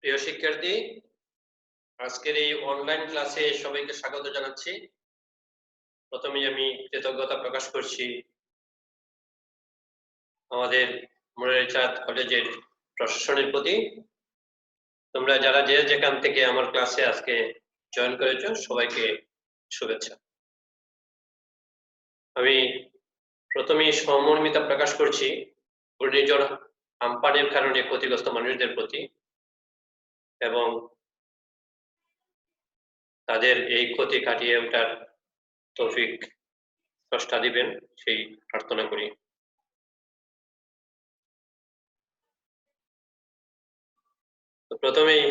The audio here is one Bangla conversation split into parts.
প্রিয় শিক্ষার্থী, আজকের এই অনলাইন ক্লাসে সবাইকে স্বাগত জানাচ্ছি। প্রথমেই আমি কৃতজ্ঞতা প্রকাশ করছি আমাদের মুরারই চাঁদ কলেজের প্রশাসনের প্রতি। তোমরা যারা যে যেখান থেকে আমার ক্লাসে আজকে জয়েন করেছো সবাইকে শুভেচ্ছা। আমি প্রথমেই সহমর্মিতা প্রকাশ করছি ঘূর্ণিঝড় আম্পানের কারণে ক্ষতিগ্রস্ত মানুষদের প্রতি এবং তাদের এই ক্ষতি কাটিয়ে ওঠার তৌফিক স্রষ্টা দিবেন সেই প্রার্থনা করি। প্রথমেই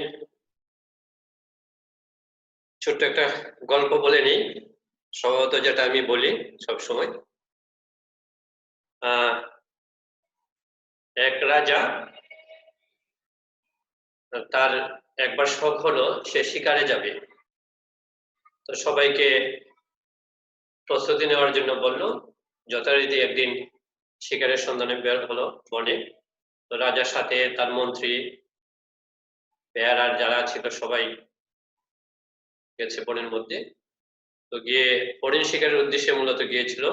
ছোট্ট একটা গল্প বলে নিই, স্বভাবত যেটা আমি বলি সব সময়। এক রাজা, তার একবার শখ হলো সে শিকারে যাবে। তো সবাইকে প্রস্তুতি নেওয়ার জন্য বললো। যথারীতি একদিন শিকারের সন্ধানে বের হলো বনে। তো রাজার সাথে তার মন্ত্রী, পেয়ারার যারা ছিল সবাই গেছে বনের মধ্যে। তো গিয়ে হরিণ শিকারের উদ্দেশ্যে মূলত গিয়েছিল।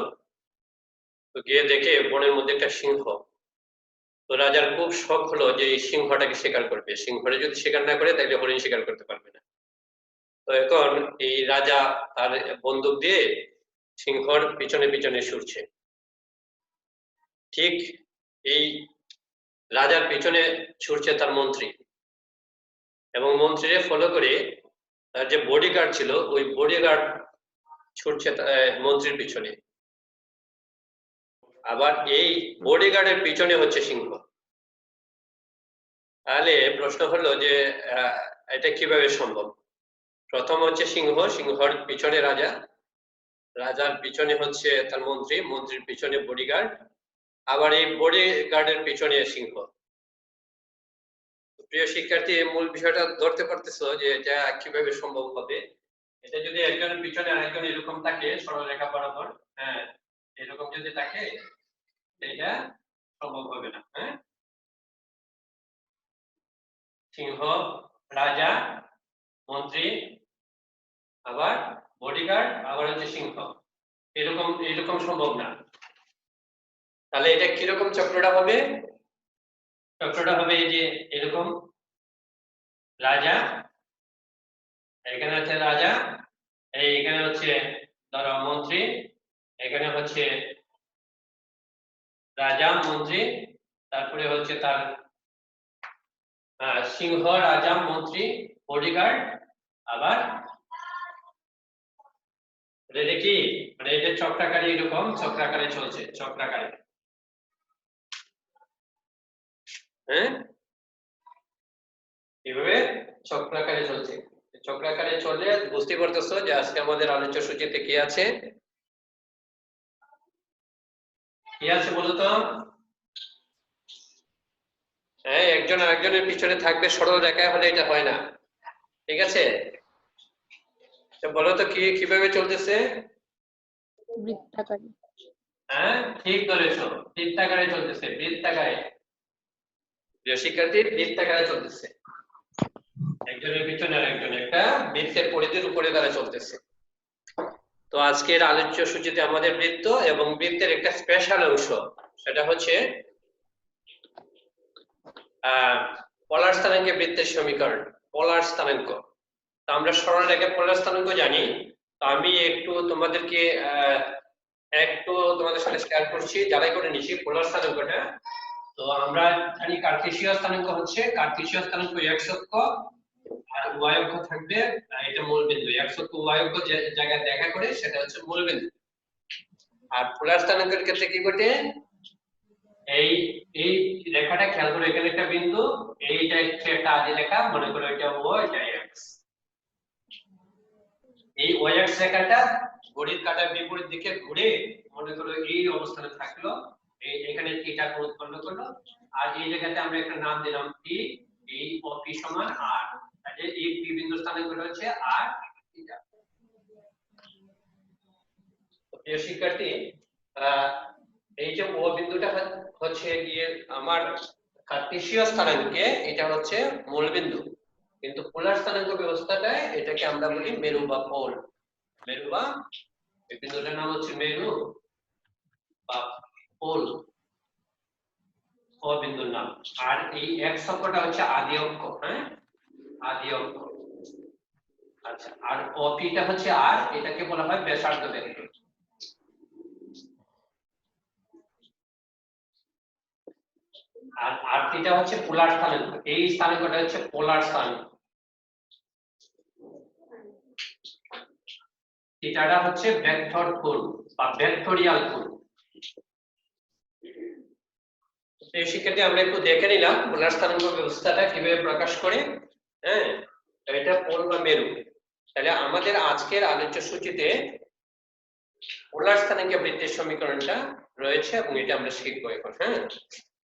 তো গিয়ে দেখে বনের মধ্যে একটা সিংহ। তো রাজার খুব শখ হলো যে এই সিংহটাকে শিকার করবে, সিংহটা যদি শিকার না করে তাহলে হরিণ শিকার করতে পারবে না। তো এখন এই রাজা তার বন্দুক দিয়ে সিংহর পিছনে পিছনে ছুটছে। ঠিক এই রাজার পিছনে ছুটছে তার মন্ত্রী, এবং মন্ত্রীরে ফলো করে তার যে বডিগার্ড ছিল ওই বডিগার্ড ছুটছে মন্ত্রীর পিছনে। আবার এই বডিগার্ডের পিছনে হচ্ছে সিংহ। তাহলে প্রশ্ন হলো যে এটা কিভাবে সম্ভব? প্রথম হচ্ছে সিংহ, সিংহর পিছনে রাজা, রাজার পিছনে হচ্ছে তার মন্ত্রী, মন্ত্রীর পিছনে বডিগার্ড, আবার এই বডিগার্ডের পিছনে সিংহ। প্রিয় শিক্ষার্থী, মূল বিষয়টা ধরতে পারতেছো যে এটা কিভাবে সম্ভব হবে? এটা যদি একজনের পিছনে আরেকজন এরকম থাকে সরলরেখা বরাবর, হ্যাঁ এরকম যদি থাকে এটা সম্ভব হবে না। হ্যাঁ, সিংহ, রাজা, মন্ত্রী, আবার বডিগার্ড, আবার হচ্ছে সিংহ, এরকম এরকম সম্ভব না। তাহলে এটা কিরকম চক্রটা হবে? চক্রটা হবে এই যে এরকম, রাজা, এখানে হচ্ছে রাজা, এইখানে হচ্ছে ধরো মন্ত্রী, এখানে হচ্ছে রাজা মন্ত্রী, তারপরে হচ্ছে তার সিংহ, রাজা, মন্ত্রী, বডিগার্ড, আবার এটা কি মানে এটা চক্রাকারে, এরকম চক্রাকারে চলছে, চক্রাকারে। হ্যাঁ, এইভাবে চক্রাকারে চলছে। চক্রাকারে চললে বুঝতে পারতেছো যে আজকে আমাদের আলোচ্য সূচিতে কি আছে। কি আছে বলতো? হ্যাঁ, একজন আরেকজনের পিছনে থাকবে সরল রেখায়, হলে এটা হয় না। ঠিক আছে, বলো তো কি কিভাবে চলতেছে? বৃত্তাকারে। হ্যাঁ, ঠিক ধরেছো, বৃত্তাকারে চলতেছে, বৃত্তাকারে। প্রিয় শিক্ষার্থী, বৃত্তাকারে চলতেছে, একজনের পিছনে আরেকজন একটা বৃত্তের পরিধির উপরে তারা চলতেছে। তো আজকের আলোচ্য সূচিতে আমাদের বৃত্ত এবং বৃত্তের একটা স্পেশাল অংশ, সেটা হচ্ছে পোলার স্থানাঙ্কে বৃত্তের সমীকরণ, পোলার স্থানাঙ্ক। তো আমরা সরল রেখার পোলার স্থানাঙ্ক জানি। তো আমি একটু তোমাদেরকে তোমাদের সাথে শেয়ার করছি, যারাই করে নিচ্ছি পোলার স্থানাঙ্কটা। তো আমরা জানি কার্টেসীয় স্থানাঙ্ক হচ্ছে, কার্টেসীয় স্থানাঙ্ক x অক্ষ আর y অক্ষ থাকবে, এটা মূল বিন্দু। x অক্ষ y অক্ষ যে জায়গায় দেখা করে সেটা হচ্ছে মূল বিন্দু। আর পোলার স্থানাঙ্কের ক্ষেত্রে কি ঘটে? এই এই রেখাটা খেয়াল করে, এখানে একটা বিন্দু, এইটা হচ্ছে একটা আদি রেখা, মনে করো এটা y, এটা x। এই y-x রেখাটা ঘড়ির কাঁটার বিপরীত দিকে ঘুরে মনে করো এই অবস্থানে থাকলো, এই এখানে থিটা কোণ উৎপন্ন করলো, আর এই জায়গাতে আমরা একটা নাম দিলাম p, এই p সমান r। তাহলে এই p বিন্দু স্থানে গুলো হচ্ছে r থিটা। তো প্রিয় শিক্ষার্থী, এই যে ও বিন্দুটা হচ্ছে গিয়ে আমার কার্টেসীয় স্থানাঙ্কে, এটা হচ্ছে মূল বিন্দু। কিন্তু পোলার স্থানাঙ্ক ব্যবস্থাটায় এটাকে আমরা বলি মেরু বা পোল। মেরু বা এই বিন্দুটার নাম হচ্ছে মেরু বা পোল, বিন্দুর নাম। আর এই এক্স অক্ষটা হচ্ছে আদি অক্ষ, হ্যাঁ, আদি অক্ষ। আচ্ছা, আর অপিটা হচ্ছে আর, এটাকে বলা হয় ব্যাসার্ধ ভেক্টর। আর আর থিটা হচ্ছে পোলার স্থানাঙ্ক, এই স্থানাঙ্কটা হচ্ছে পোলার স্থানাঙ্ক। থিটাটা হচ্ছে ভেক্টর কোণ বা ভেক্টোরিয়াল কোণ। এই শিক্ষার্থী আমরা একটু দেখে নিলাম পোলার স্থানাঙ্ক ব্যবস্থাটা কিভাবে প্রকাশ করে। হ্যাঁ, এটা পোল বা মেরু। তাহলে আমাদের আজকের আলোচ্য সূচিতে পোলার স্থানাঙ্ক বৃত্তের সমীকরণটা রয়েছে এবং এটা আমরা শিখবো এখন। হ্যাঁ,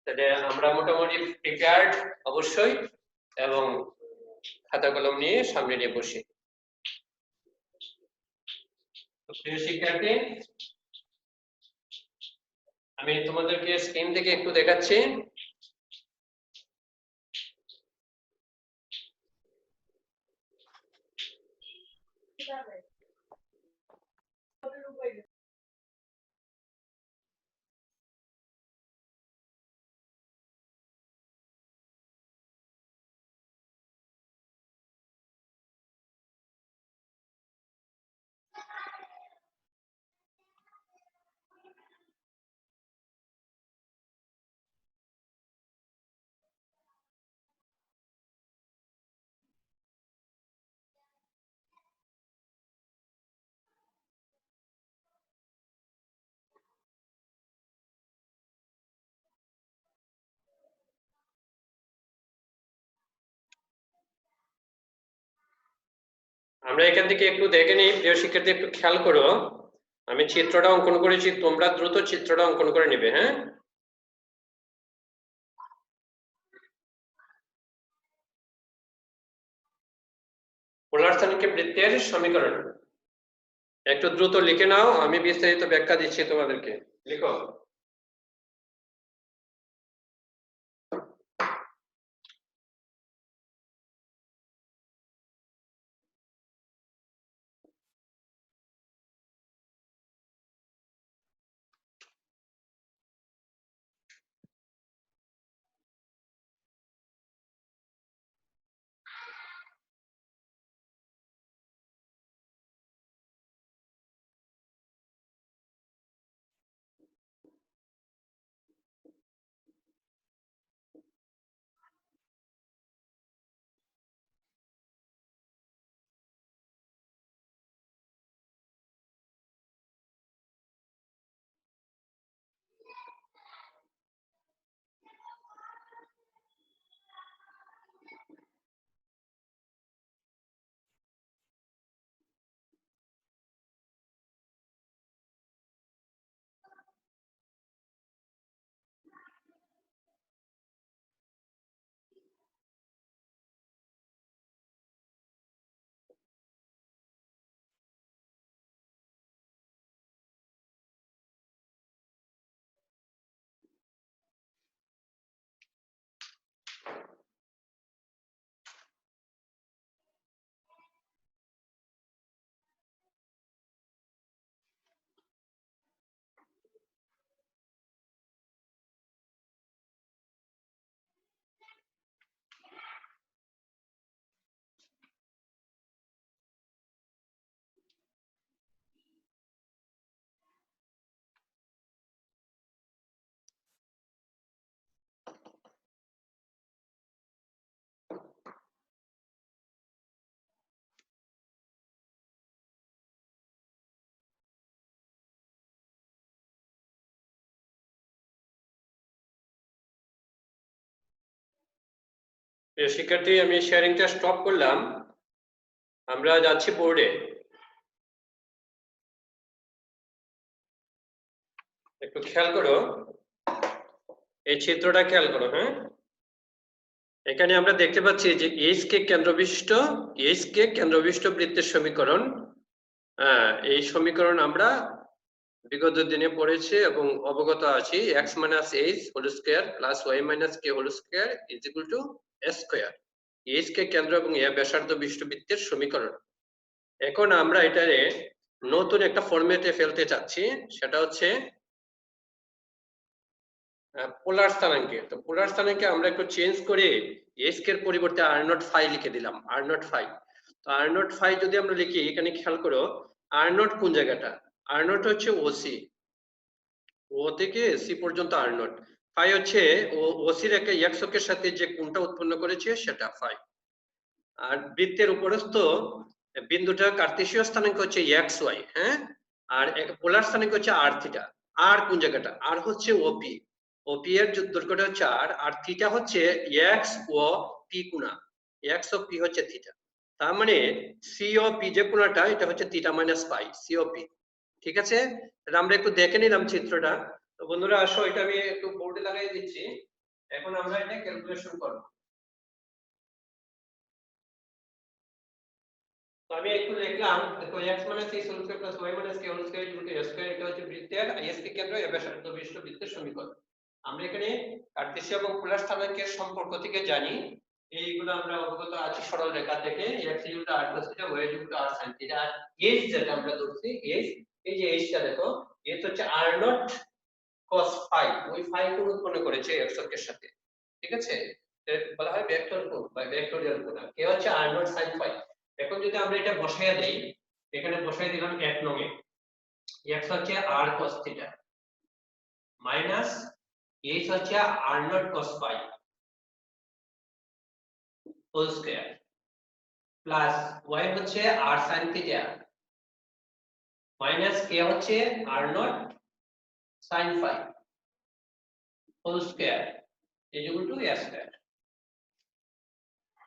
তাহলে আমরা মোটামুটি প্রিপেয়ার্ড অবশ্যই, এবং খাতা কলম নিয়ে সামনে নিয়ে বসি। প্রিয় শিক্ষার্থী, আমি তোমাদেরকে স্ক্রিন থেকে একটু দেখাচ্ছি। আমরা এখান থেকে একটু দেখে নিই। প্রিয় শিক্ষার্থী একটু খেয়াল করো, আমি চিত্রটা অঙ্কন করেছি, তোমরা দ্রুত চিত্রটা অঙ্কন করে নিবে। হ্যাঁ, পোলার স্থানাঙ্ক বৃত্তের সমীকরণ একটু দ্রুত লিখে নাও, আমি বিস্তারিত ব্যাখ্যা দিচ্ছি তোমাদেরকে। লিখো। প্রিয় শিক্ষার্থী, আমি শেয়ারিংটা স্টপ করলাম, আমরা যাচ্ছি বোর্ডে। একটু খেয়াল করো, এই চিত্রটা খেয়াল করো। হ্যাঁ, এখানে আমরা দেখতে পাচ্ছি যে এইচ কে কেন্দ্রবিষ্ট বৃত্তের সমীকরণ। এই সমীকরণ আমরা বিগত দিনে পড়েছি এবং অবগত আছি। x - h whole square plus y - k whole square is equal to s square. H K কেন্দ্র এবং এ ব্যাসার্ধ বিশিষ্ট বৃত্তের সমীকরণ। এখন আমরা এটারে নতুন একটা ফরম্যাটে ফেলতে চাচ্ছি, সেটা হচ্ছে পোলার স্থানাঙ্কে। তো পোলার স্থানাঙ্কে আমরা একটু চেঞ্জ করে এইচ কে এর পরিবর্তে আর নট ফাই লিখে দিলাম, আর নট ফাই। তো আর নট ফাই যদি আমরা লিখি, এখানে খেয়াল করো আর নট কোন জায়গাটা, আর নট হচ্ছে ওসি, ও থেকে সি পর্যন্ত আর নট, ফাই হচ্ছে ওসির একটা এক্স অক্ষের সাথে যে কোণটা উৎপন্ন করেছে সেটা ফাই। আর বৃত্তের উপরস্থ বিন্দুটা কার্তেশীয় স্থানাঙ্ক হচ্ছে এক্স ওয়াই, হ্যাঁ, আর পোলার স্থানাঙ্ক হচ্ছে আর থিটা। আর কোন জায়গাটা, আর হচ্ছে ওপি, ওপি এর দৈর্ঘ্যটা হচ্ছে আর থিটা হচ্ছে এক্স ও পি কোণা, এক্স ও পি হচ্ছে থিটা। তার মানে সি ও পি যে কোণাটা, এটা হচ্ছে theta minus pi, C O P. ঠিক আছে, তাহলে আমরা একটু দেখে নিলাম চিত্রটা। তো বন্ধুরা আসো, এটা আমি একটু বোর্ডে লাগাই দিচ্ছি। এখন আমরা এটা ক্যালকুলেশন করব। তো আমি একটু লিখলাম, দেখো x মানে c whole square plus y মানে k whole square equal to a square, এটা হচ্ছে বৃত্তের is কে কেন্দ্র এ ব্যাসার্ধ বিশিষ্ট বৃত্তের সমীকরণ। আমরা এখানে কার্টেসীয় এবং পোলার স্থানাঙ্কের সম্পর্ক থেকে জানি, এইগুলো আমরা অবগত আছি সরল রেখা থেকে, x equal to r cos θ, y equal to r sin θ। আর h যেটা আমরা ধরছি, h, এই যে h টা দেখো, h হচ্ছে r নট cos phi, ওই phi কোণ উৎপন্ন করেছে x অক্ষের সাথে। ঠিক আছে, বলা হয় ভেক্টর কোণ বা ভেক্টরিয়াল কোণ। k হচ্ছে r নট sin phi। এখন যদি আমরা এটা বসাইয়া দেই, এখানে বসাই দিলাম 1 নং এ, x হচ্ছে r cos θ মাইনাস h হচ্ছে r not cos phi whole square plus y হচ্ছে r sin θ মাইনাস k হচ্ছে r not sin phi whole square equal to a square.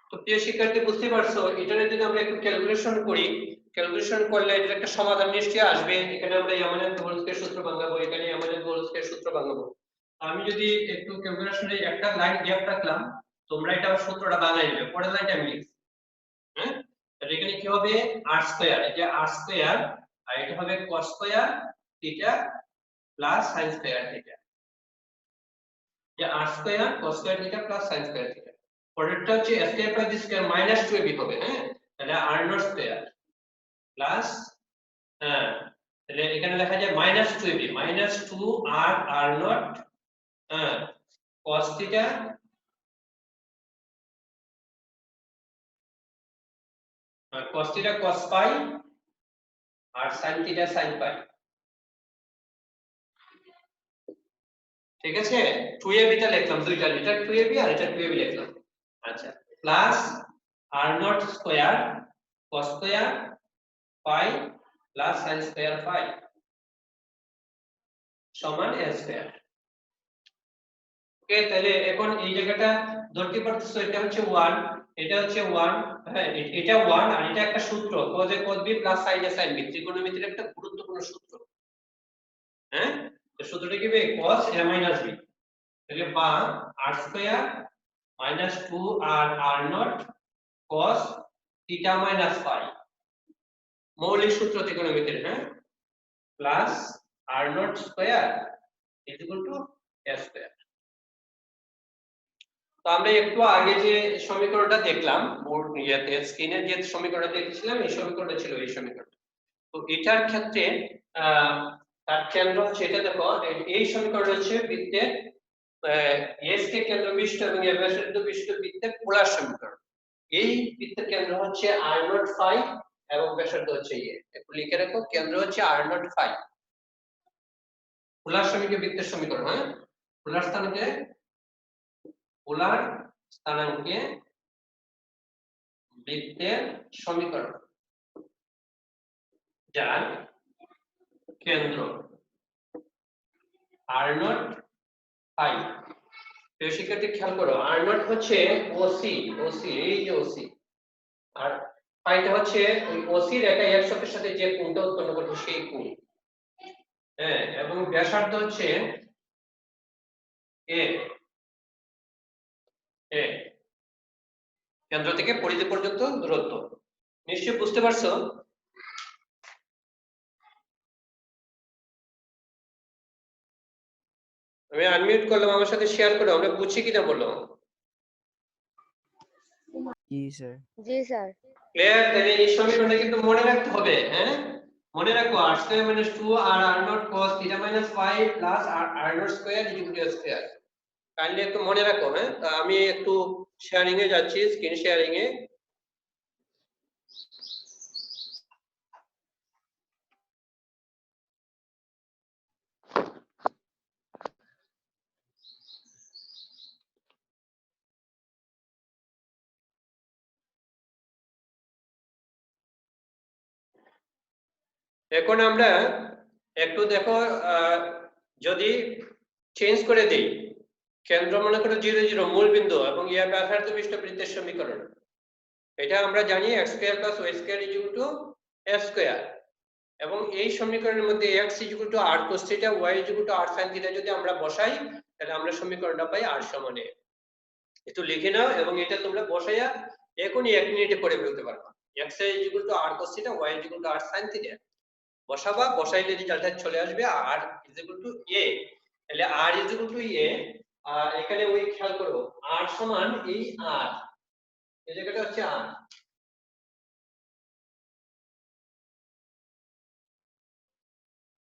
তো প্রিয় শিক্ষার্থী, বুঝতে পারছো, এটা যদি আমরা একটু ক্যালকুলেশন করি, ক্যালকুলেশন করলে এটার একটা সমাধান নিশ্চয়ই আসবে। এখানে আমরা ইয়ামানের হোলসকের সূত্র ভাঙাবো, এখানে ইয়ামানের হোলসকের সূত্র ভাঙাবো। আমি যদি একটু ক্যালকুলেশনে একটা লাইন গ্যাপ রাখলাম, তোমরা এটা সূত্রটা বানাই নেবে, পরের লাইনটা আমি লিখছি, হ্যাঁ। তাহলে এখানে কি হবে, r স্কয়ার, এই যে r স্কয়ার, আর এটা হবে cos square theta plus sin square theta, যে r square cos square theta plus sin square theta. পরেরটা হচ্ছে a square plus b square minus 2ab হবে, হ্যাঁ। তাহলে r নট স্কয়ার প্লাস, হ্যাঁ, তাহলে এখানে লেখা যায় minus 2ab, minus 2r r not, হ্যাঁ, cos theta cos theta cos phi আর sin থিটা sin phi। ঠিক আছে, 2ab টা লিখলাম, দুইটা, এটা 2ab আর এটা 2ab লিখলাম। আচ্ছা, plus r not square cos square phi plus sin square phi সমান a স্কয়ার। ওকে, তাহলে এখন এই জায়গাটা ধরতে পারতেছো, এটা হচ্ছে 1, এটা হচ্ছে 1, হ্যাঁ, এটা 1, আর এটা একটা সূত্র cos a cos b plus sin a sin b, ত্রিকোণমিতির একটা গুরুত্বপূর্ণ সূত্র, হ্যাঁ। তো সূত্রটা কি হবে, cos a minus b, তাহলে বা r square minus 2r r not cos theta minus phi, মৌলিক সূত্র ত্রিকোণমিতির, হ্যাঁ, plus r not square is equal to a square. তো আমরা একটু আগে যে সমীকরণটা দেখলাম, বোর্ড ইয়াতে স্ক্রিনে যে সমীকরণটা দেখেছিলাম, এই সমীকরণটা ছিল এই সমীকরণ। তো এটার ক্ষেত্রে তার কেন্দ্র হচ্ছে, এটা দেখো, এই সমীকরণ হচ্ছে বৃত্তের এস কে কেন্দ্র বিশিষ্ট এবং এ ব্যাসার্ধ বিশিষ্ট বৃত্তের পোলার সমীকরণ। এই বৃত্তের কেন্দ্র হচ্ছে r নট ফাই এবং ব্যাসার্ধ হচ্ছে এ। একটু লিখে রাখো, কেন্দ্র হচ্ছে r নট ফাই, পোলার সমীকরণ বৃত্তের সমীকরণ, হ্যাঁ, পোলার স্থানাঙ্কে, পোলার স্থানাঙ্কে বৃত্তের সমীকরণ, যার কেন্দ্র r নট ফাই। প্রিয় শিক্ষার্থী খেয়াল করো, r নট হচ্ছে ওসি, ওসি, এই যে ওসি, আর ফাইটা হচ্ছে ওই ওসির একটা এক্স অক্ষের সাথে যে কোণটা উৎপন্ন করছে সেই কোণ, হ্যাঁ, এবং ব্যাসার্ধ হচ্ছে এ, এ, কেন্দ্র থেকে পরিধি পর্যন্ত দূরত্ব। নিশ্চয়ই বুঝতে পারছো। আমি আনমিউট করলাম, আমার সাথে শেয়ার করো, আমরা বুঝছি কিনা বলো। জি স্যার। জি স্যার। ক্লিয়ার? তাহলে এই সমীকরণটা কিন্তু মনে রাখতে হবে, হ্যাঁ? মনে রাখো r square minus 2 R r not cos theta minus phi plus r not square equal to square. Kindly একটু মনে রাখো, হ্যাঁ? তা আমি একটু শেয়ারিং এ যাচ্ছি, স্ক্রিন শেয়ারিং এ। এখন আমরা একটু দেখো, যদি চেঞ্জ করে দেই, কেন্দ্র মনে করো 0 0 মূল বিন্দু এবং ইয়া ব্যাসার্ধ বিশিষ্ট বৃত্তের সমীকরণ, এটা আমরা জানি x square plus y square equal to s square, এবং এই সমীকরণের মধ্যে x equal to r cos theta, y equal to r sin theta যদি আমরা বসাই, তাহলে আমরা সমীকরণটা পাই r সমান a। একটু লিখে নাও এবং এটা তোমরা বসাইয়া এখনই 1 মিনিটে করে ফেলতে পারবা। x equal to r cos theta, y equal to r sin theta বসাবা, বসাইলে রেজাল্টটা চলে আসবে r is equal to a। তাহলে r is equal to a, আর এখানে ওই খেয়াল করো r সমান এই r, এই জায়গাটা হচ্ছে r,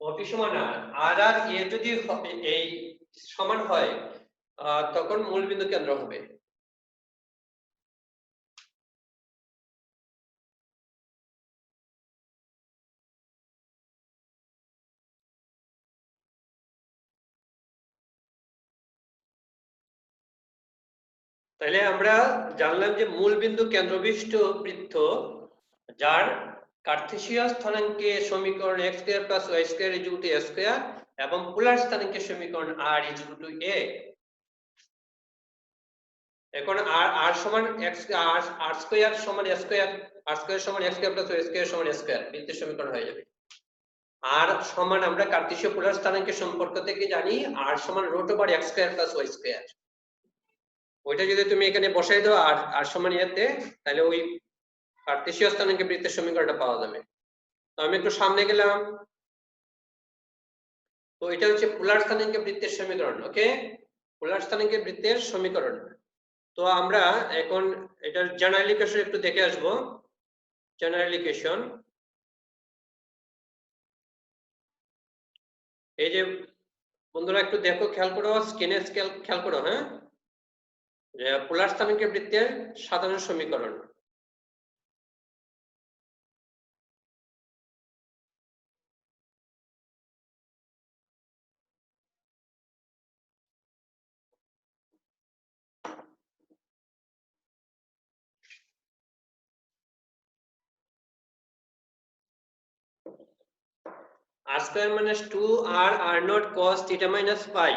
OP সমান r, আর আর a যদি এই সমান হয় তখন মূল বিন্দু কেন্দ্র হবে। তাহলে আমরা জানলাম যে মূল বিন্দু কেন্দ্রবিষ্ট বৃত্ত যার কার্তেশীয় স্থানাঙ্কে সমীকরণ x square plus y square equal to a square এবং পোলার স্থানাঙ্কে সমীকরণ r ইকুয়াল টু a। এখন r সমান x, r স্কয়ার সমান a স্কয়ার, r স্কয়ার সমান x square plus y square সমান a স্কয়ার, বৃত্তের সমীকরণ হয়ে যাবে। r সমান আমরা কার্তেশীয় পোলার স্থানাঙ্কের সম্পর্ক থেকে জানি r সমান root over x square plus y square. ওইটা যদি তুমি এখানে বসাই দাও r সমান ইয়াতে, তাহলে ওই কার্তেশীয় স্থানাঙ্কে বৃত্তের সমীকরণটা পাওয়া যাবে। তো আমি একটু সামনে গেলাম, তো এটা হচ্ছে পোলার স্থানাঙ্কে বৃত্তের সমীকরণ। ওকে, পোলার স্থানাঙ্কে বৃত্তের সমীকরণ। তো আমরা এখন এটার জেনারেল ইকুয়েশন একটু দেখে আসব। জেনারেল ইকুয়েশন, এই যে বন্ধুরা একটু দেখো, খেয়াল করো, স্ক্রিনে খেয়াল করো, হ্যাঁ, যে পোলার স্থানাঙ্কে বৃত্তের সাধারণ সমীকরণ। r square minus 2r r not cos theta minus phi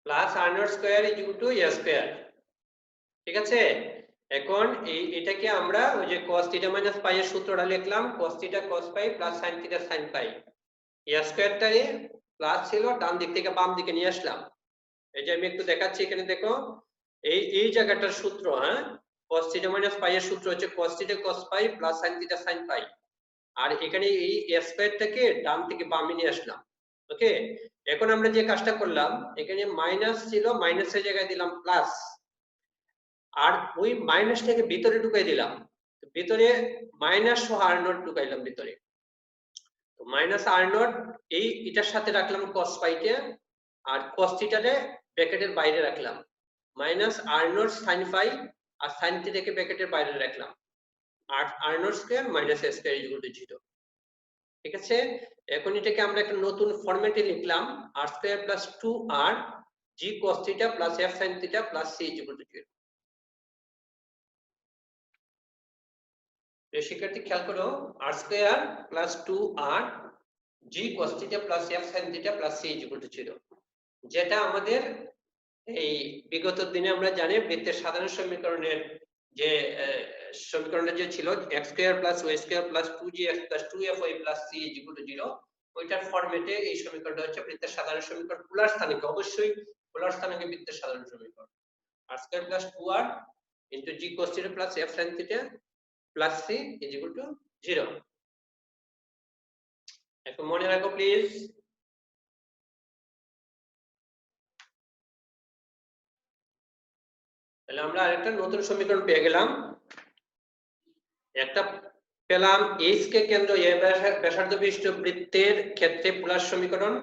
plus r not square equal to a square. ঠিক আছে, এখন এটাকে আমরা ওই যে cos থিটা মাইনাস পাই এর সূত্রটা লিখলাম, cos theta cos pi plus sin theta sin pi, a স্কয়ারটারে প্লাস ছিল, ডান দিক থেকে বাম দিকে নিয়ে আসলাম। এই যে আমি একটু দেখাচ্ছি, এখানে দেখো এই জায়গাটার সূত্র, হ্যাঁ, cos থিটা মাইনাস পাই এর সূত্র হচ্ছে cos theta cos pi plus sin theta sin পাই, আর এখানে এই a স্কয়ারটাকে ডান থেকে বামে নিয়ে আসলাম। ওকে, এখন আমরা যে কাজটা করলাম, এখানে মাইনাস ছিল, মাইনাসের জায়গায় দিলাম প্লাস, আর ওই মাইনাসটাকে ভিতরে ঢুকাই দিলাম, ভিতরে মাইনাস সহ আর নট ঢুকাইলাম ভিতরে। তো মাইনাস আর নট এই এটার সাথে রাখলাম cos পাইকে, আর cos থিটারে ব্র্যাকেটের বাইরে রাখলাম, minus R not sin phi আর sin থিটাকে ব্র্যাকেটের বাইরে রাখলাম, আর R not square minus a square equal to 0। ঠিক আছে, এখন এটাকে আমরা একটা নতুন ফরম্যাটে লিখলাম, r square plus 2r g cos theta plus f sin theta plus c equal to 0। শিক্ষার্থী খেয়াল করো, r square plus 2r g cos theta plus f sin theta plus c equal to 0, যেটা আমাদের এই বিগত দিনে আমরা জানি বৃত্তের সাধারণ সমীকরণের যে সমীকরণটা যে ছিল x square plus y square plus 2gx plus 2fy plus c equal to 0, ওইটার ফরম্যাটে এই সমীকরণটা হচ্ছে বৃত্তের সাধারণ সমীকরণ পোলার স্থানাঙ্কে, অবশ্যই পোলার স্থানাঙ্কে বৃত্তের সাধারণ সমীকরণ, r square plus 2r into g cos theta plus f sin theta plus c equal to 0। একটু মনে রাখো প্লিজ। তাহলে আমরা আরেকটা নতুন সমীকরণ পেয়ে গেলাম। একটা পেলাম এইচ কে কেন্দ্র এ ব্যাসার্ধ বিশিষ্ট বৃত্তের ক্ষেত্রে পোলার সমীকরণ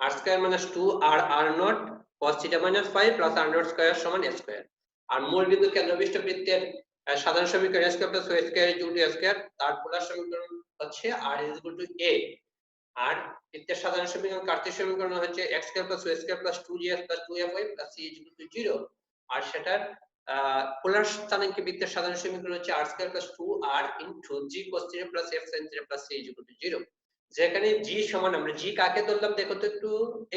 r square minus 2r r not cos theta minus 5 plus r not square সমান a স্কয়ার। আর মূল বিন্দু কেন্দ্র বিশিষ্ট বৃত্তের সাধারণ সমীকরণ a square plus y square equal to a square, তার পোলার সমীকরণ হচ্ছে r is equal to a। আর বৃত্তের সাধারণ সমীকরণ কার্তের সমীকরণ হচ্ছে x square plus y square plus 2gx plus 2fy plus c is equal to 0। আর সেটার পোলার স্থানাঙ্কে বৃত্তের সাধারণ সমীকরণ হচ্ছে r square plus 2r into g cos theta plus f sin theta plus c is equal to 0। যেখানে g সমান, আমরা g কাকে ধরলাম দেখো তো একটু,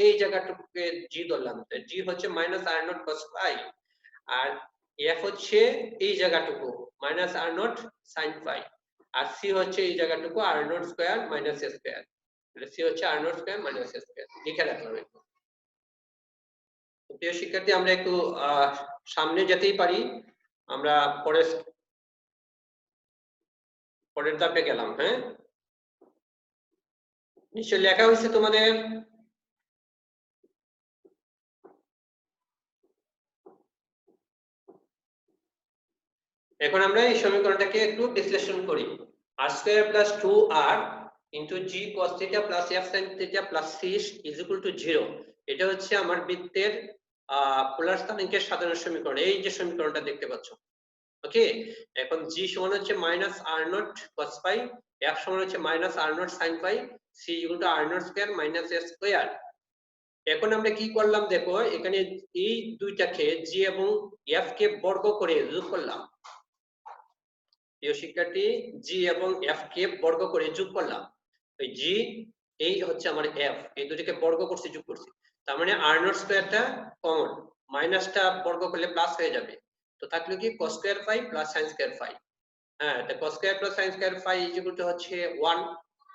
এই জায়গাটুকুকে g ধরলাম। g হচ্ছে minus r not cos phi, আর f হচ্ছে এই জায়গাটুকু minus r not sin phi, আর c হচ্ছে এই জায়গাটুকু r not square minus a square. তাহলে c হচ্ছে r not square minus a square লিখে রাখলাম। একটু প্রিয় শিক্ষার্থী, আমরা একটু সামনে যেতেই পারি। আমরা পরের ধাপে গেলাম। হ্যাঁ, নিশ্চয় লেখা হয়েছে তোমাদের। এখন আমরা এই সমীকরণটাকে একটু বিশ্লেষণ করি। r square plus 2r into g cos theta plus f sin theta plus c is equal to 0। এটা হচ্ছে আমার বৃত্তের পোলার স্থানাঙ্কের সাধারণ সমীকরণ, এই যে সমীকরণটা দেখতে পাচ্ছ। ওকে, এখন g সমান হচ্ছে minus r not cos phi, f সমান হচ্ছে minus r not sin phi, c equal to r not square minus a square. এখন আমরা কি করলাম দেখো, এখানে এই দুইটাকে g এবং f কে বর্গ করে যোগ করলাম। প্রিয় শিক্ষার্থী, g এবং f কে বর্গ করে যোগ করলাম। এই g, এই হচ্ছে আমার f, এই দুটোকে বর্গ করছি, যোগ করছি। তার মানে r নট স্কয়ারটা কমন, মাইনাসটা বর্গ করলে প্লাস হয়ে যাবে। তো থাকলো কি cos square phi plus sin square phi। হ্যাঁ, তো cos square plus sin square phi is equal to হচ্ছে 1।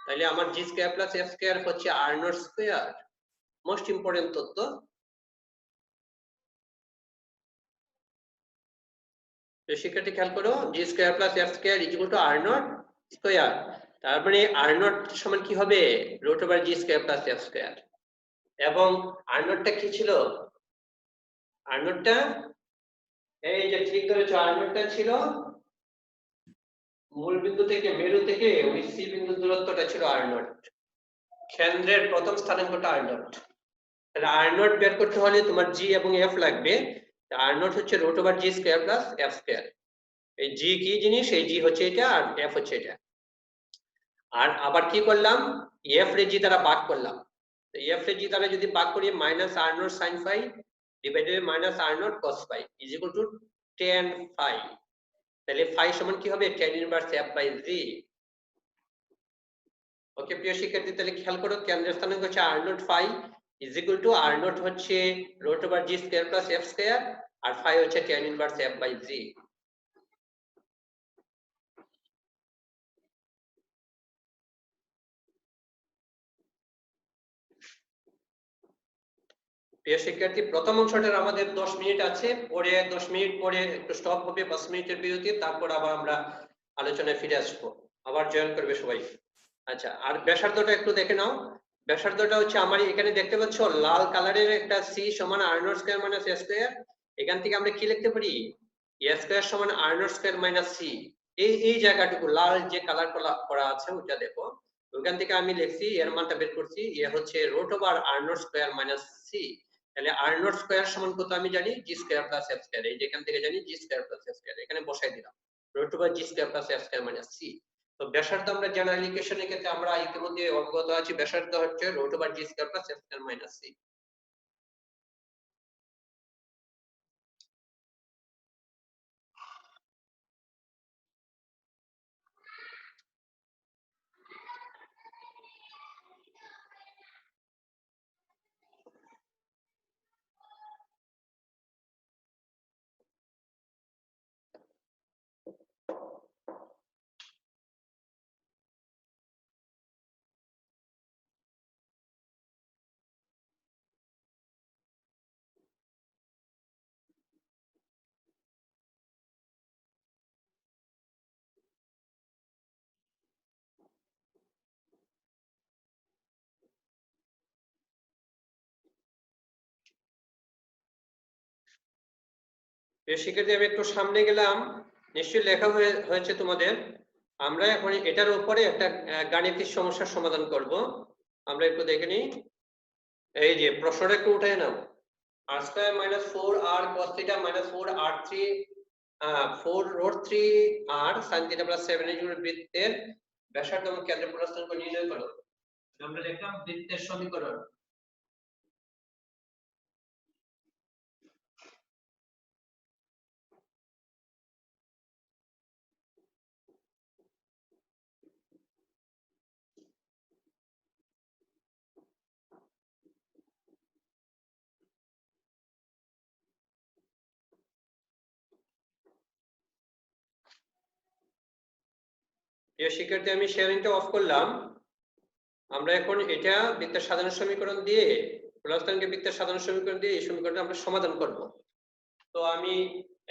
তাহলে আমার g square plus f square হচ্ছে r not square. Most important তথ্য। তো শিক্ষার্থী খেয়াল করো, G square plus F square is equal to R not square. তার মানে আর নট সমান কি হবে, root over G square plus F square. এবং আর নটটা কি ছিল, আর নটটা এই যে ঠিক ধরেছো, আর নটটা ছিল মূল বিন্দু থেকে, মেরু থেকে ওই সি বিন্দু দূরত্বটা ছিল আর নট, কেন্দ্রের প্রথম স্থানাঙ্কটা আর নট। তাহলে আর নট বের করতে হলে তোমার জি এবং এফ লাগবে। আর নট হচ্ছে root over G square plus F square. এই জি কি জিনিস, এই জি হচ্ছে এটা আর এফ হচ্ছে এটা। আর আবার কি করলাম, এফ রে জি দ্বারা ভাগ করলাম। তো এফ রে জি দ্বারা যদি ভাগ করি, minus R naught sine phi divided minus R naught cos phi is equal to tan phi. তাহলে ফাই সমান কি হবে, tan inverse F by G. Okay প্রিয় শিক্ষার্থী, তাহলে খেয়াল করো, কেন্দ্রের স্থানাঙ্ক হচ্ছে R naught phi is equal to R naught হচ্ছে root over G square plus F square, আর ফাই হচ্ছে tan inverse F by G. প্রিয় শিক্ষার্থী, প্রথম অংশটার আমাদের 10 মিনিট আছে, পরে 10 মিনিট পরে একটু স্টপ হবে, 5 মিনিটের বিরতি, তারপর আবার আমরা আলোচনায় ফিরে আসবো। আবার জয়েন করবে সবাই। আচ্ছা, আর ব্যাসার্ধটা একটু দেখে নাও। ব্যাসার্ধটা হচ্ছে আমার এখানে দেখতে পাচ্ছ লাল কালারের একটা সি সমান R not square minus A square. এখান থেকে আমরা কি লিখতে পারি, এ স্কয়ার সমান R not square minus C. এই জায়গাটুকু লাল যে কালার করা আছে ওটা দেখো, ওখান থেকে আমি লিখছি, এর মানটা বের করছি, এ হচ্ছে root over R not square minus C. তাহলে আর নট স্কয়ার সমান কত আমি জানি, G square plus F square. এই যেখান থেকে জানি G square plus F square, এখানে বসাই দিলাম root over G square plus F square minus C. তো ব্যাসার্ধ আমরা জেনারেল ইকুয়েশনের ক্ষেত্রে আমরা ইতিমধ্যে অবগত আছি, ব্যাসার্ধ হচ্ছে root over G square plus F square minus C. শিক্ষার্থী আমি একটু সামনে গেলাম, নিশ্চয়ই লেখা হয়েছে তোমাদের। আমরা এখন এটার উপরে একটা গাণিতিক সমস্যার সমাধান করব। আমরা একটু দেখে নিই। এই যে প্রশ্নটা একটু উঠে নাও। r square minus 4r cos theta minus 4r3 4√3r sin theta plus 7 এর বৃত্তের ব্যাসার্ধ এবং কেন্দ্রের প্রস্থ নির্ণয় করো। আমরা লিখলাম বৃত্তের সমীকরণ। প্রিয় শিক্ষার্থী আমি শেয়ারিংটা অফ করলাম। আমরা এখন এটা বৃত্তের সাধারণ সমীকরণ দিয়ে প্রস্থকে বৃত্তের সাধারণ সমীকরণ দিয়ে এই সমীকরণটা আমরা সমাধান করব। তো আমি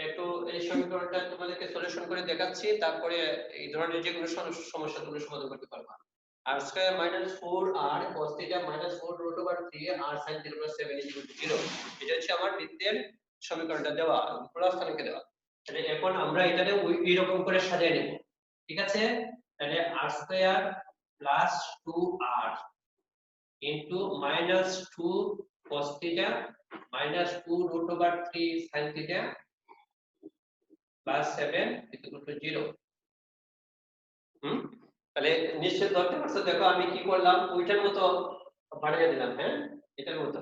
একটু এই সমীকরণটা তোমাদেরকে সলিউশন করে দেখাচ্ছি, তারপরে এই ধরনের যে কোনো সমস্যা তোমরা সমাধান করতে পারবা। r square minus 4r cos theta minus 4√3r sin theta plus 7 0, এটা হচ্ছে আমার বৃত্তের সমীকরণটা দেওয়া, প্রস্থকে দেওয়া। তাহলে এখন আমরা এটাকে এইরকম করে সাজিয়ে নেব, ঠিক আছে? তাহলে r square plus 2r into minus 2 cos theta minus 2√3 sin theta plus 7 equal to 0. তাহলে নিশ্চয় ধরতে পারছো, দেখো আমি কি করলাম, ওইটার মতো বানিয়ে দিলাম। হ্যাঁ, এটার মতো।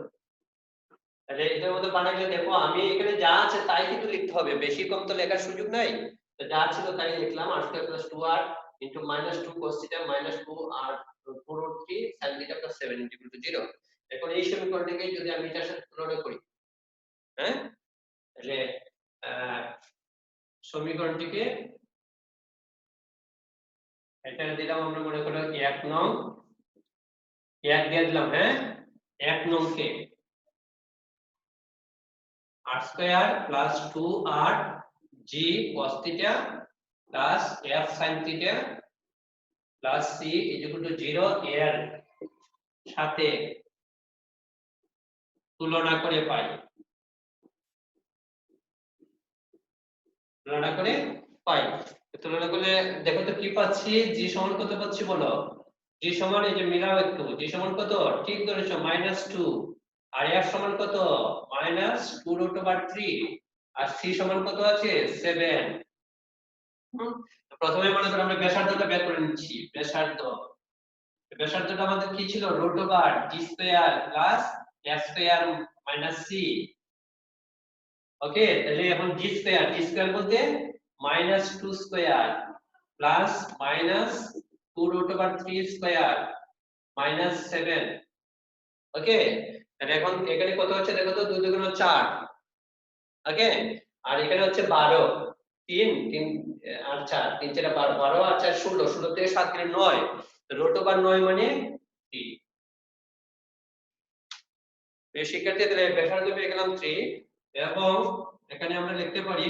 তাহলে এটার মতো বানাইলে দেখো আমি এখানে যা আছে তাই কিন্তু লিখতে হবে, বেশি কম তো লেখার সুযোগ নাই। তো যা ছিল তাই লিখলাম, r square plus 2r into minus 2 cos theta minus 2r 4√3 sin theta plus 7 equal to 0. এখন এই সমীকরণটাকে যদি আমি এটার সাথে তুলনা করি, হ্যাঁ, তাহলে সমীকরণটিকে এটা দিলাম, আমরা মনে করো 1 নং 1 দিয়ে দিলাম। হ্যাঁ, 1 নং কে r square plus 2r g cos theta plus f sin theta plus c equal to 0 এর সাথে তুলনা করে পাই। তুলনা করে পাই, তুলনা করলে দেখো তো কি পাচ্ছি, g সমান কত পাচ্ছি বলো? g সমান, এই যে মিলাও একটু, g সমান কত? ঠিক ধরেছো, -2। আর f সমান কত? -2√3। আর c সমান কত আছে? 7। প্রথমে মনে করো আমরা ব্যাসার্ধটা বের করে নিচ্ছি। ব্যাসার্ধটা আমাদের কি ছিল? √g² plus f square minus c। ওকে, তাহলে এখন g² বলতে -2² প্লাস -2√3² মাইনাস 7। ওকে, তাহলে এখন এখানে কত হচ্ছে দেখো তো, 2 2 4। ওকে, আর এখানে হচ্ছে 12, 3 3 আর 4, 3 4 12, 12 আর 4 16, 16 থেকে 7 গেলে 9, √9 মানে 3। এই শিক্ষার্থী তাহলে ব্যাসার্ধ পেয়ে গেলাম 3, এবং এখানে আমরা লিখতে পারি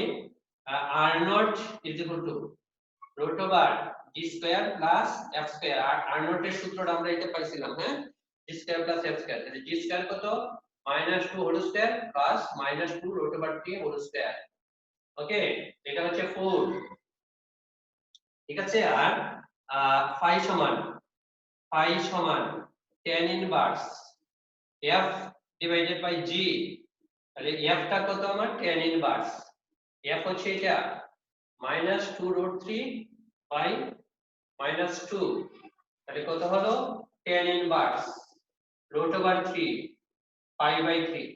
r0 is equal to √g² plus f²। r0 এর সূত্রটা আমরা এটা পাইছিলাম। হ্যাঁ, g² প্লাস f², তাহলে g² কত? -2² প্লাস -2√3²। ওকে, এটা হচ্ছে 4, ঠিক আছে? আর phi সমান tan inverse f divided by g। তাহলে f টা কত আমার? tan ইনভার্স f হচ্ছে এটা -2√3 বাই -2, তাহলে কত হলো? tan inverse √3 pi by 3।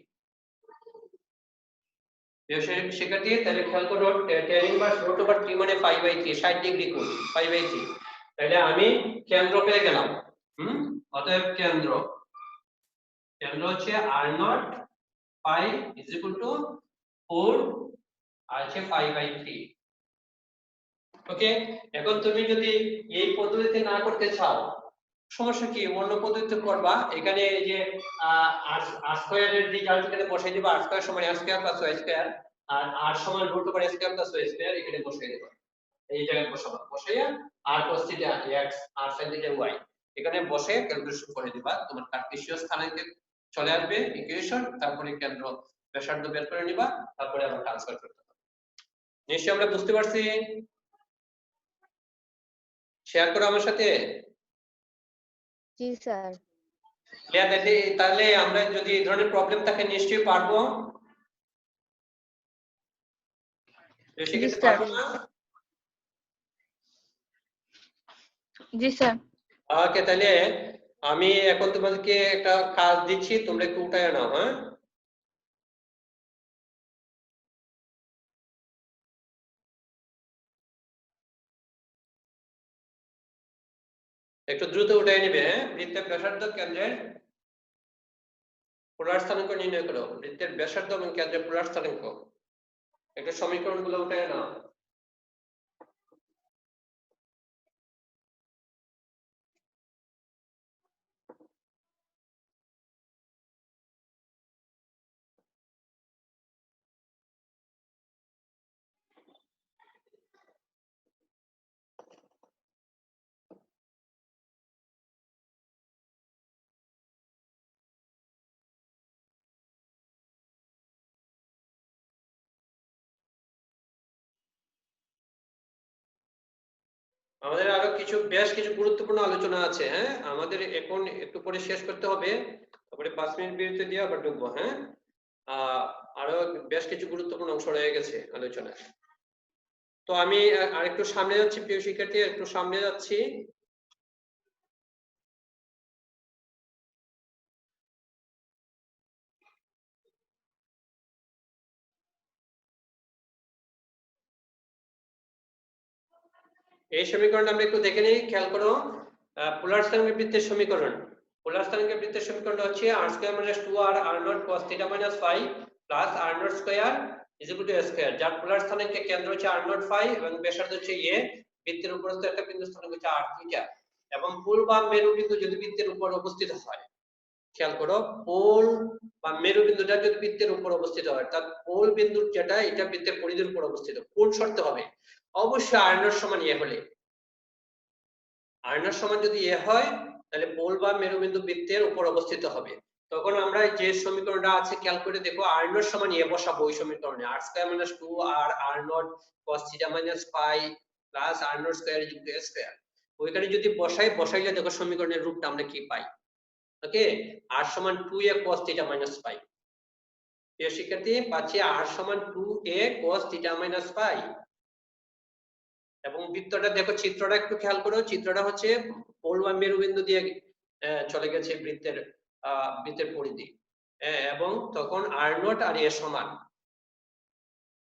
শিক্ষার্থী তাহলে খেয়াল করো, tan ইনভার্স √3 মানে পাই বাই 3, 60 ডিগ্রি কোণ, পাই বাই 3। তাহলে আমি কেন্দ্র পেয়ে গেলাম। অতএব কেন্দ্র হচ্ছে r0 pi is equal two 4 আর হচ্ছে পাই বাই 3। ওকে, এখন তুমি যদি এই পদ্ধতিতে না করতে চাও, সমস্যা কি, অন্য পদ্ধতিতে করবা। এখানে এই যে r স্কয়ার এর রেজাল্ট এখানে বসাই দিবা, r স্কয়ার সমান r square plus y square, আর r সমান √r square plus y square এখানে বসাই দিবা। এই জায়গায় বসাবা, বসাইয়া r cos theta x, r sin theta y এখানে বসে ক্যালকুলেশন করে দিবা। তোমার কার্টেসীয় স্থানাঙ্কে চলে আসবে ইকুয়েশন, তারপরে কেন্দ্র ব্যাসার্ধ বের করে নিবা, তারপরে আবার ট্রান্সফার করতে হবে। নিশ্চয়ই আমরা বুঝতে পারছি। শেয়ার করো আমার সাথে। জি স্যার। তাহলে আমরা যদি এই ধরনের প্রবলেম থাকে নিশ্চয়ই পারবো। জি স্যার। জি স্যার। ওকে, তাহলে আমি এখন তোমাদেরকে একটা কাজ দিচ্ছি, তোমরা একটু উঠায় নাও। হ্যাঁ, একটু দ্রুত উঠায় নিবে। হ্যাঁ, বৃত্তের ব্যাসার্ধ কেন্দ্রের পোলার স্থানাঙ্ক নির্ণয় করো। বৃত্তের ব্যাসার্ধ এবং কেন্দ্রের পোলার স্থানাঙ্ক, একটু সমীকরণ গুলো উঠায় নাও। আমাদের আরো বেশ কিছু গুরুত্বপূর্ণ আলোচনা আছে। হ্যাঁ, আমাদের এখন একটু পরে শেষ করতে হবে, তারপরে 5 মিনিট বিরতি দিয়ে আবার ঢুকবো। হ্যাঁ, আরো বেশ কিছু গুরুত্বপূর্ণ অংশ রয়ে গেছে আলোচনায়। তো আমি আরেকটু সামনে যাচ্ছি, প্রিয় শিক্ষার্থী, একটু সামনে যাচ্ছি। এই সমীকরণটা আমরা একটু দেখে নিই, খেয়াল করো। পোলার স্থানাঙ্ক বৃত্তের সমীকরণ। পোলার স্থানাঙ্ক বৃত্তের সমীকরণটা হচ্ছে r square minus 2r r not cos theta minus phi plus r not square is equal to a square, যার পোলার স্থানাঙ্কের কেন্দ্র হচ্ছে r নট ফাই এবং ব্যাসার্ধ হচ্ছে a, বৃত্তের উপরস্থ একটা বিন্দু স্থানাঙ্ক হচ্ছে r থিটা, এবং পোল বা মেরুবিন্দু যদি বৃত্তের উপর অবস্থিত হয়, খেয়াল করো, পোল বা মেরুবিন্দুটা যদি বৃত্তের উপর অবস্থিত হয়, তার পোল বিন্দুর যেটা, এটা বৃত্তের পরিধির উপর অবস্থিত, কোন শর্তে হবে? অবশ্যই r নট সমান a হলে। r নট সমান যদি a হয়, তাহলে পোল বা মেরুবিন্দু বৃত্তের উপর অবস্থিত হবে। তখন আমরা যে সমীকরণটা আছে খেয়াল করে দেখো, r নট সমান a বসাবো ওই সমীকরণে। r square minus 2r r not cos theta minus phi plus r not square is equal to a square, ওইখানে যদি বসাইলে দেখো সমীকরণের রূপটা আমরা কি পাই। ওকে, r সমান 2a cos theta minus phi. প্রিয় শিক্ষার্থী, পাচ্ছি r সমান 2a cos theta minus phi. এবং বৃত্তটা দেখো, চিত্রটা একটু খেয়াল করো, চিত্রটা হচ্ছে পোল বা মেরুবিন্দু দিয়ে চলে গেছে বৃত্তের পরিধি। এবং তখন r নট আর a সমান।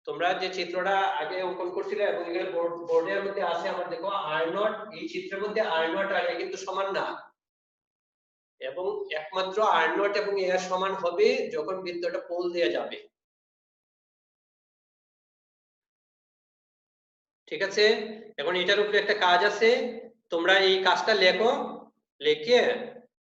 তোমরা যে চিত্রটা আগে অঙ্কন করছিলে এবং এখানে বোর্ডের মধ্যে আছে আমার, দেখো r নট, এই চিত্রের মধ্যে r নট আর a কিন্তু সমান না, এবং একমাত্র r নট এবং a সমান হবে যখন বৃত্তটা পোল দিয়ে যাবে। ঠিক আছে, এখন এটার উপরে একটা কাজ আছে, তোমরা এই কাজটা লেখো, লিখে